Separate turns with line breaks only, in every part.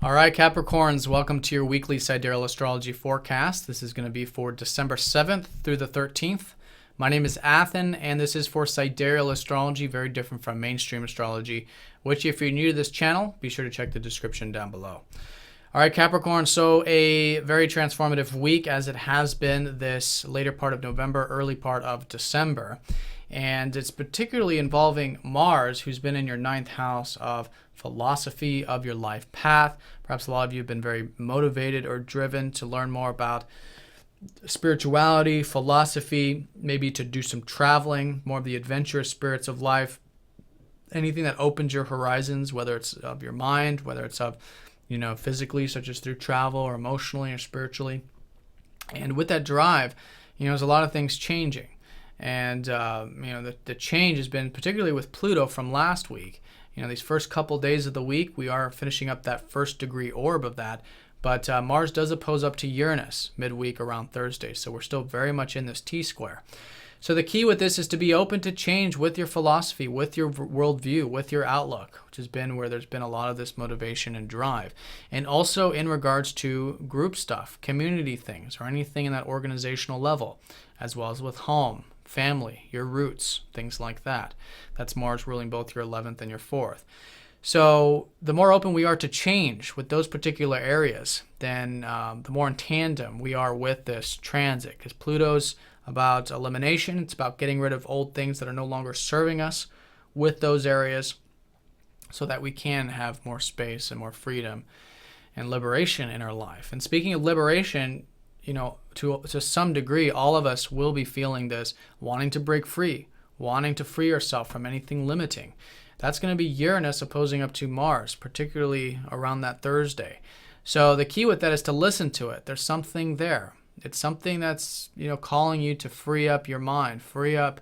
All right, Capricorns, welcome to your weekly Sidereal Astrology forecast. This is going to be for December 7th through the 13th. My name is Athen, and this is for Sidereal Astrology, very different from mainstream astrology, which if you're new to this channel, be sure to check the description down below. All right, Capricorn, so a very transformative week as it has been this later part of November, early part of December. And it's particularly involving Mars, who's been in your ninth house of philosophy, of your life path. Perhaps a lot of you have been very motivated or driven to learn more about spirituality, philosophy, maybe to do some traveling, more of the adventurous spirits of life. Anything that opens your horizons, whether it's of your mind, whether it's of, physically, such as through travel or emotionally or spiritually. And with that drive, there's a lot of things changing. And, the change has been particularly with Pluto from last week. These first couple days of the week, we are finishing up that first degree orb of that. But Mars does oppose up to Uranus midweek around Thursday. So we're still very much in this T-square. So the key with this is to be open to change with your philosophy, with your worldview, with your outlook, which has been where there's been a lot of this motivation and drive. And also in regards to group stuff, community things, or anything in that organizational level, as well as with home, family, your roots, things like that. That's Mars ruling both your 11th and your 4th. So the more open we are to change with those particular areas, then the more in tandem we are with this transit, because Pluto's about elimination. It's about getting rid of old things that are no longer serving us with those areas so that we can have more space and more freedom and liberation in our life. And speaking of liberation, to some degree, all of us will be feeling this, wanting to break free, wanting to free ourselves from anything limiting. That's going to be Uranus opposing up to Mars, particularly around that Thursday. So the key with that is to listen to it. There's something there. It's something that's, calling you to free up your mind, free up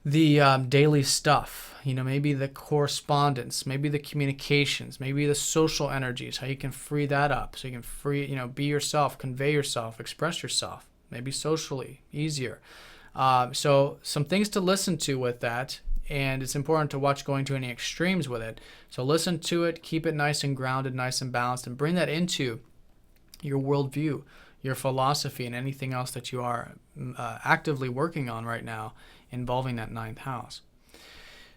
the daily stuff, maybe the correspondence, maybe the communications, maybe the social energies, how you can free that up so you can free, be yourself, convey yourself, express yourself, maybe socially easier. So some things to listen to with that. And it's important to watch going to any extremes with it. So listen to it, keep it nice and grounded, nice and balanced, and bring that into your worldview, your philosophy, and anything else that you are actively working on right now involving that ninth house.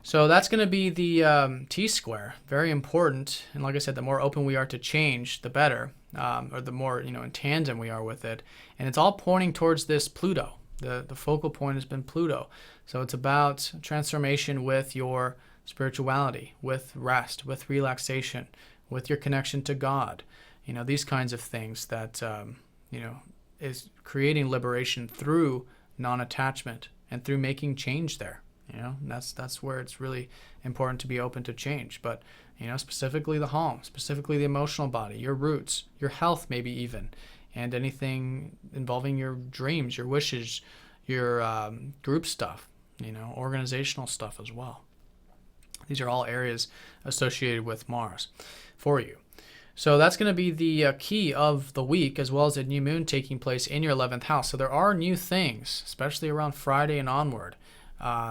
So that's going to be the T-square, very important. And like I said, the more open we are to change, the better, or the more in tandem we are with it. And it's all pointing towards this Pluto. The focal point has been Pluto. So it's about transformation with your spirituality, with rest, with relaxation, with your connection to God. These kinds of things that is creating liberation through non-attachment and through making change there. That's where it's really important to be open to change. But specifically the home, specifically the emotional body, your roots, your health, maybe even, and anything involving your dreams, your wishes, your group stuff, organizational stuff as well. These are all areas associated with Mars for you. So that's going to be the key of the week, as well as a new moon taking place in your 11th house. So there are new things, especially around Friday and onward,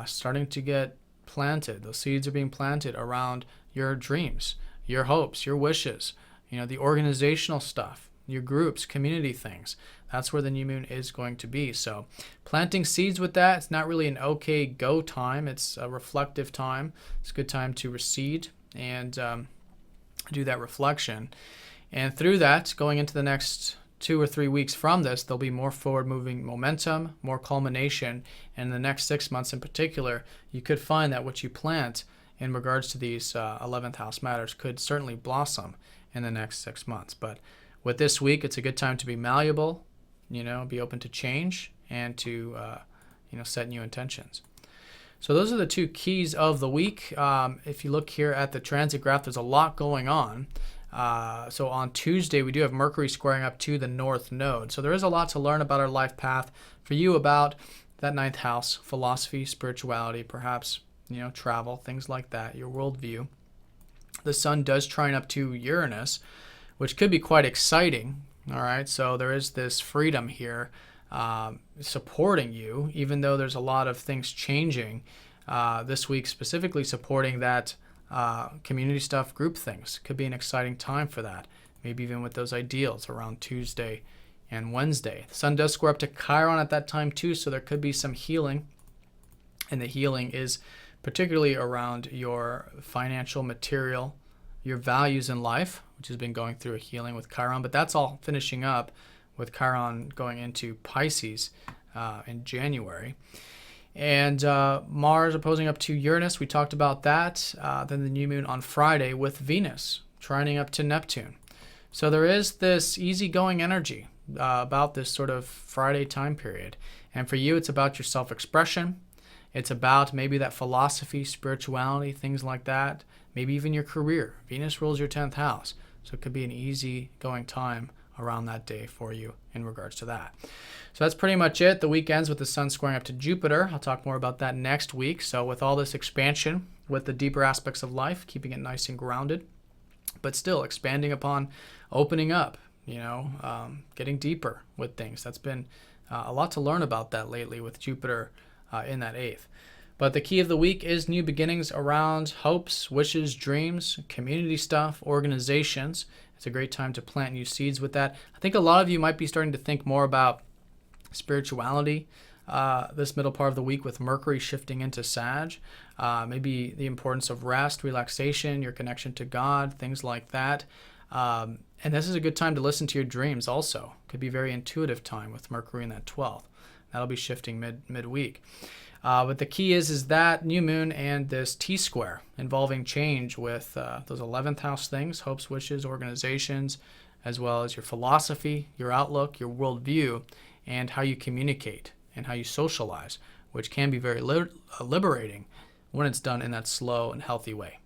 starting to get planted. Those seeds are being planted around your dreams, your hopes, your wishes, the organizational stuff, your groups, community things. That's where the new moon is going to be. So planting seeds with that, it's not really an okay go time. It's a reflective time. It's a good time to recede and do that reflection. And through that, going into the next 2 or 3 weeks from this, there'll be more forward-moving momentum, more culmination. And in the next 6 months in particular, you could find that what you plant in regards to these 11th house matters could certainly blossom in the next 6 months. But with this week, it's a good time to be malleable, be open to change and to, set new intentions. So those are the two keys of the week. If you look here at the transit graph, there's a lot going on. So on Tuesday, we do have Mercury squaring up to the North Node. So there is a lot to learn about our life path for you about that ninth house, philosophy, spirituality, perhaps, travel, things like that, your worldview. The sun does trine up to Uranus, which could be quite exciting. All right, so there is this freedom here supporting you, even though there's a lot of things changing this week, specifically supporting that community stuff, group things. Could be an exciting time for that. Maybe even with those ideals around Tuesday and Wednesday. The sun does square up to Chiron at that time too, so there could be some healing. And the healing is particularly around your financial, material, your values in life, which has been going through a healing with Chiron. But that's all finishing up with Chiron going into Pisces in January. And Mars opposing up to Uranus. We talked about that. Then the new moon on Friday with Venus trining up to Neptune. So there is this easygoing energy about this sort of Friday time period. And for you, it's about your self-expression. It's about maybe that philosophy, spirituality, things like that. Maybe even your career. Venus rules your 10th house. So it could be an easygoing time around that day for you in regards to that. So that's pretty much it. The week ends with the sun squaring up to Jupiter. I'll talk more about that next week. So with all this expansion, with the deeper aspects of life, keeping it nice and grounded, but still expanding upon opening up, getting deeper with things. That's been a lot to learn about that lately with Jupiter in that 8th. But the key of the week is new beginnings around hopes, wishes, dreams, community stuff, organizations. It's a great time to plant new seeds with that. I think a lot of you might be starting to think more about spirituality this middle part of the week with Mercury shifting into Sag. Maybe the importance of rest, relaxation, your connection to God, things like that. And this is a good time to listen to your dreams also. Could be a very intuitive time with Mercury in that 12th. That'll be shifting midweek. But the key is that new moon and this T-square involving change with those 11th house things, hopes, wishes, organizations, as well as your philosophy, your outlook, your worldview, and how you communicate and how you socialize, which can be very liberating when it's done in that slow and healthy way.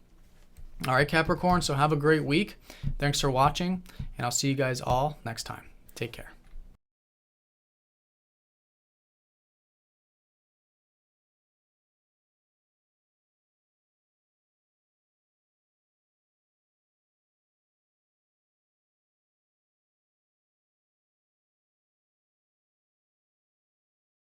All right, Capricorn, so have a great week. Thanks for watching, and I'll see you guys all next time. Take care.